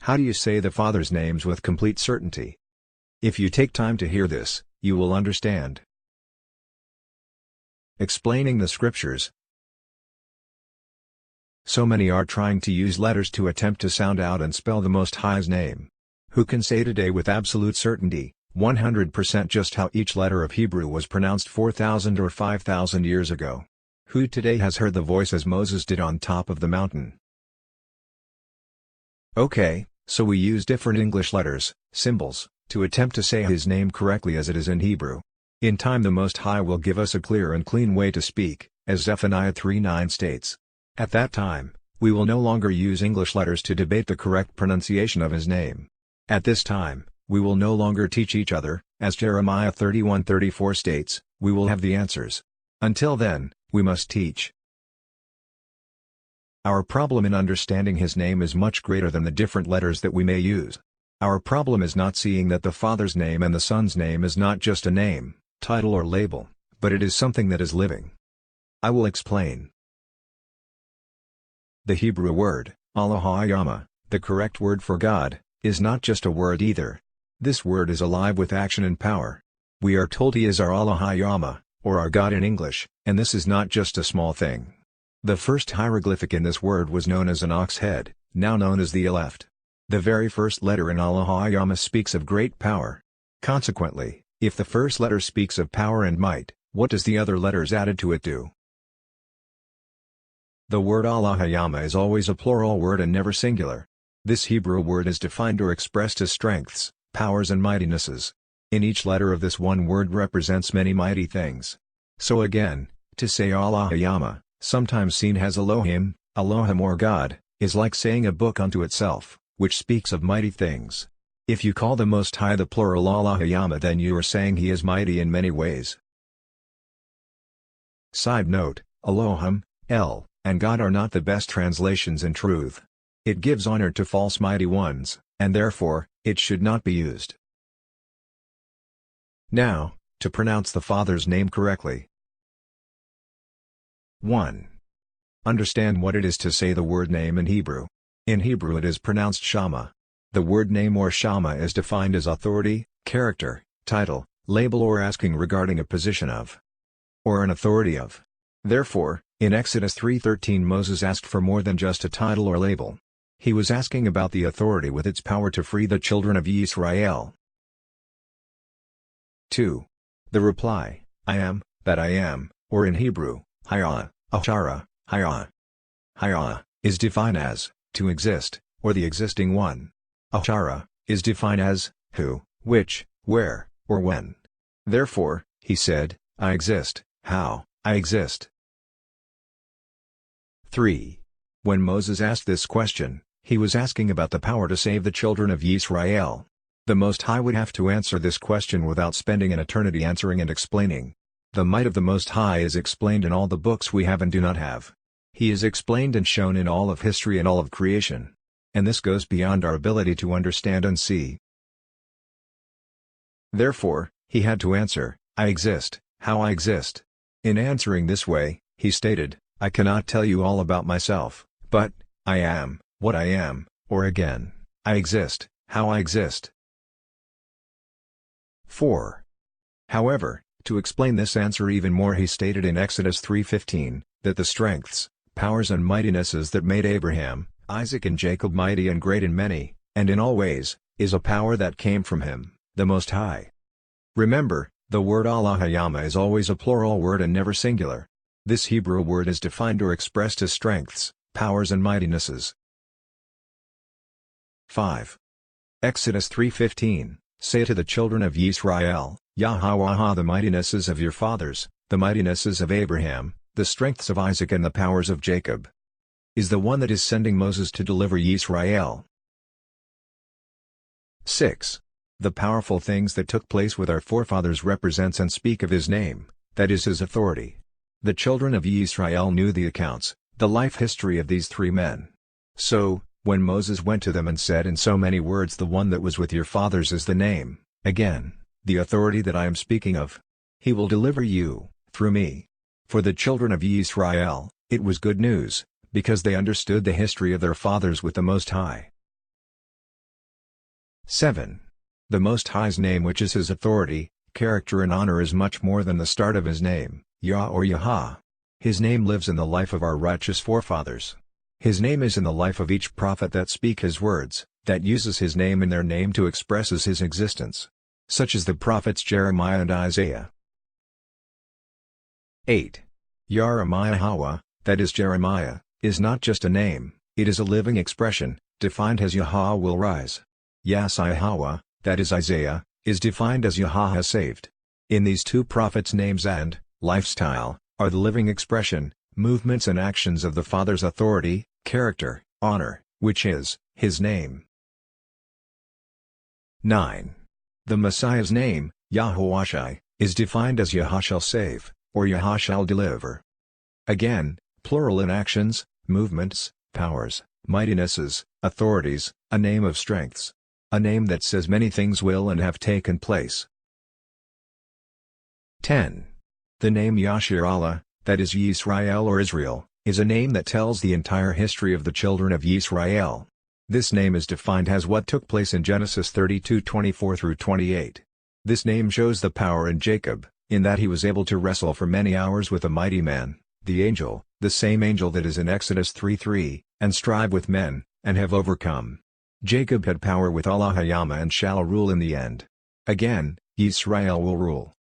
How do you say the Father's names with complete certainty? If you take time to hear this, you will understand. Explaining the Scriptures. So many are trying to use letters to attempt to sound out and spell the Most High's name. Who can say today with absolute certainty, 100% just how each letter of Hebrew was pronounced 4,000 or 5,000 years ago? Who today has heard the voice as Moses did on top of the mountain? Okay, so we use different English letters, symbols, to attempt to say his name correctly as it is in Hebrew. In time the Most High will give us a clear and clean way to speak, as Zephaniah 3:9 states. At that time, we will no longer use English letters to debate the correct pronunciation of his name. At this time, we will no longer teach each other, as Jeremiah 31:34 states, we will have the answers. Until then, we must teach. Our problem in understanding his name is much greater than the different letters that we may use. Our problem is not seeing that the Father's name and the Son's name is not just a name, title or label, but it is something that is living. I will explain. The Hebrew word, Elohim, the correct word for God, is not just a word either. This word is alive with action and power. We are told he is our Elohim, or our God in English, and this is not just a small thing. The first hieroglyphic in this word was known as an ox head, now known as the Aleph. The very first letter in Elohim speaks of great power. Consequently, if the first letter speaks of power and might, what does the other letters added to it do? The word Elohim is always a plural word and never singular. This Hebrew word is defined or expressed as strengths, powers and mightinesses. In each letter of this one word represents many mighty things. So again, to say Elohim, sometimes seen as Elohim or God, is like saying a book unto itself, which speaks of mighty things. If you call the Most High the plural Elohim, then you are saying he is mighty in many ways. Side note, Elohim, El, and God are not the best translations in truth. It gives honor to false mighty ones, and therefore, it should not be used. Now, to pronounce the Father's name correctly. 1. Understand what it is to say the word name in Hebrew. In Hebrew it is pronounced Shama. The word name or Shama is defined as authority, character, title, label or asking regarding a position of, or an authority of. Therefore, in Exodus 3:13 Moses asked for more than just a title or label. He was asking about the authority with its power to free the children of Israel. 2. The reply, I am, that I am, or in Hebrew, Hayah, Ashara, Hayah, is defined as, to exist, or the existing one. Ashara, is defined as, who, which, where, or when. Therefore, he said, I exist, how, I exist. 3. When Moses asked this question, he was asking about the power to save the children of Israel. The Most High would have to answer this question without spending an eternity answering and explaining. The might of the Most High is explained in all the books we have and do not have. He is explained and shown in all of history and all of creation. And this goes beyond our ability to understand and see. Therefore, he had to answer, I exist, how I exist. In answering this way, he stated, I cannot tell you all about myself, but, I am, what I am, or again, I exist, how I exist. 4. However, to explain this answer even more he stated in Exodus 3:15, that the strengths, powers and mightinesses that made Abraham, Isaac and Jacob mighty and great in many, and in all ways, is a power that came from him, the Most High. Remember, the word Elohim is always a plural word and never singular. This Hebrew word is defined or expressed as strengths, powers and mightinesses. 5. Exodus 3:15, say to the children of Israel, Yahweh the mightinesses of your fathers, the mightinesses of Abraham, the strengths of Isaac and the powers of Jacob, is the one that is sending Moses to deliver Israel. 6. The powerful things that took place with our forefathers represents and speak of his name, that is his authority. The children of Israel knew the accounts, the life history of these three men. So, when Moses went to them and said in so many words the one that was with your fathers is the name, again, the authority that I am speaking of. He will deliver you, through me. For the children of Israel, it was good news, because they understood the history of their fathers with the Most High. 7. The Most High's name, which is his authority, character and honor, is much more than the start of his name, Yah or Yahah. His name lives in the life of our righteous forefathers. His name is in the life of each prophet that speak his words, that uses his name in their name to express his existence. Such as the prophets Jeremiah and Isaiah. 8. Yahweh, that is Jeremiah, is not just a name, it is a living expression, defined as Yahweh will rise. Yahweh, that is Isaiah, is defined as Yahweh has saved. In these two prophets' names and lifestyle are the living expression, movements and actions of the Father's authority, character, honor, which is his name. 9. The Messiah's name, Yahushua, is defined as Yah shall save, or Yah shall deliver. Again, plural in actions, movements, powers, mightinesses, authorities, a name of strengths. A name that says many things will and have taken place. 10. The name Yasharallah, that is Yisrael or Israel, is a name that tells the entire history of the children of Yisrael. This name is defined as what took place in Genesis 32:24-28. This name shows the power in Jacob, in that he was able to wrestle for many hours with a mighty man, the angel, the same angel that is in Exodus 3:3, and strive with men, and have overcome. Jacob had power with Allah and shall rule in the end. Again, Yisrael will rule.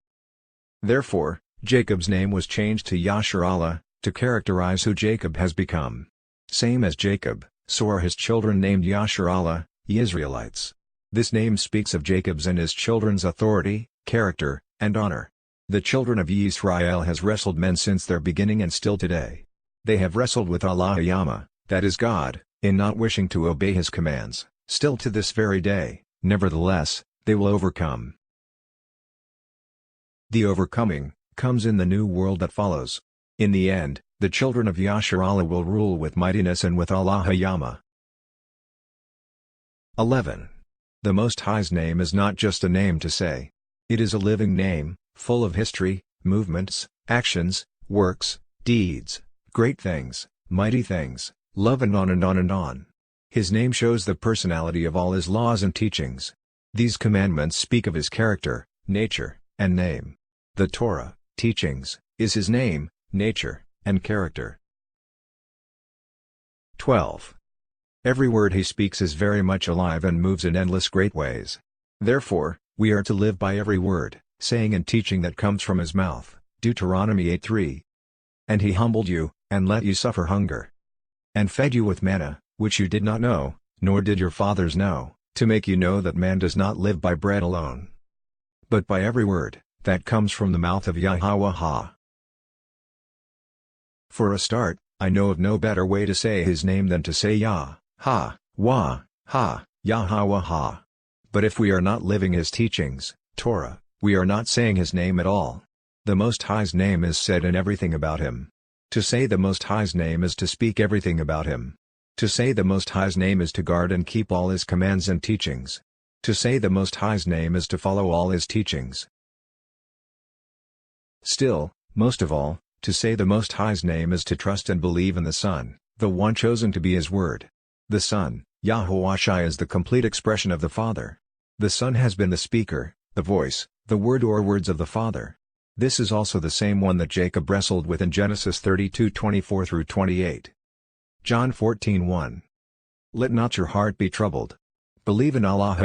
Therefore, Jacob's name was changed to Yasharallah, to characterize who Jacob has become. Same as Jacob, so are his children named Yasharallah, Israelites. This name speaks of Jacob's and his children's authority, character, and honor. The children of Yisrael has wrestled men since their beginning and still today. They have wrestled with Allah, that is God, in not wishing to obey his commands. Still to this very day, nevertheless, they will overcome. The overcoming comes in the new world that follows. In the end, the children of Yasharallah will rule with mightiness and with Allah. 11. The Most High's name is not just a name to say. It is a living name, full of history, movements, actions, works, deeds, great things, mighty things, love and on and on and on. His name shows the personality of all his laws and teachings. These commandments speak of his character, nature, and name. The Torah, teachings, is his name, nature, and character. 12. Every word he speaks is very much alive and moves in endless great ways. Therefore, we are to live by every word, saying and teaching that comes from his mouth. Deuteronomy 8:3. And he humbled you, and let you suffer hunger. And fed you with manna, which you did not know, nor did your fathers know, to make you know that man does not live by bread alone, but by every word that comes from the mouth of Yahweh. For a start, I know of no better way to say his name than to say Yah, Ha, Wah, Ha, Yahweh. But if we are not living his teachings, Torah, we are not saying his name at all. The Most High's name is said in everything about him. To say the Most High's name is to speak everything about him. To say the Most High's name is to guard and keep all his commands and teachings. To say the Most High's name is to follow all his teachings. Still, most of all, to say the Most High's name is to trust and believe in the Son, the one chosen to be his word. The Son, Yahushua, is the complete expression of the Father. The Son has been the speaker, the voice, the word or words of the Father. This is also the same one that Jacob wrestled with in Genesis 32:24-28. John 14:1. Let not your heart be troubled. Believe in Allah.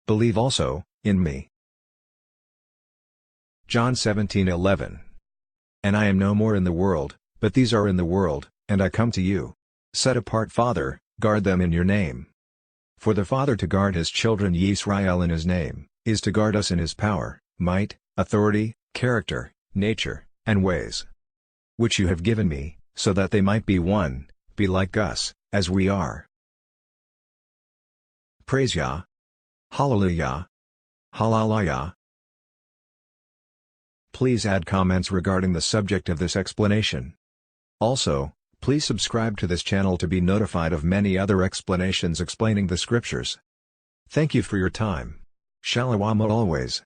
Believe also in me. John 17:11. And I am no more in the world, but these are in the world, and I come to you. Set apart, Father, guard them in your name. For the Father to guard his children Yisrael in his name, is to guard us in his power, might, authority, character, nature, and ways, which you have given me, so that they might be one, be like us, as we are. Praise Yah. Hallelujah. Hallelujah. Please add comments regarding the subject of this explanation. Also, please subscribe to this channel to be notified of many other explanations explaining the scriptures. Thank you for your time. Shalom always.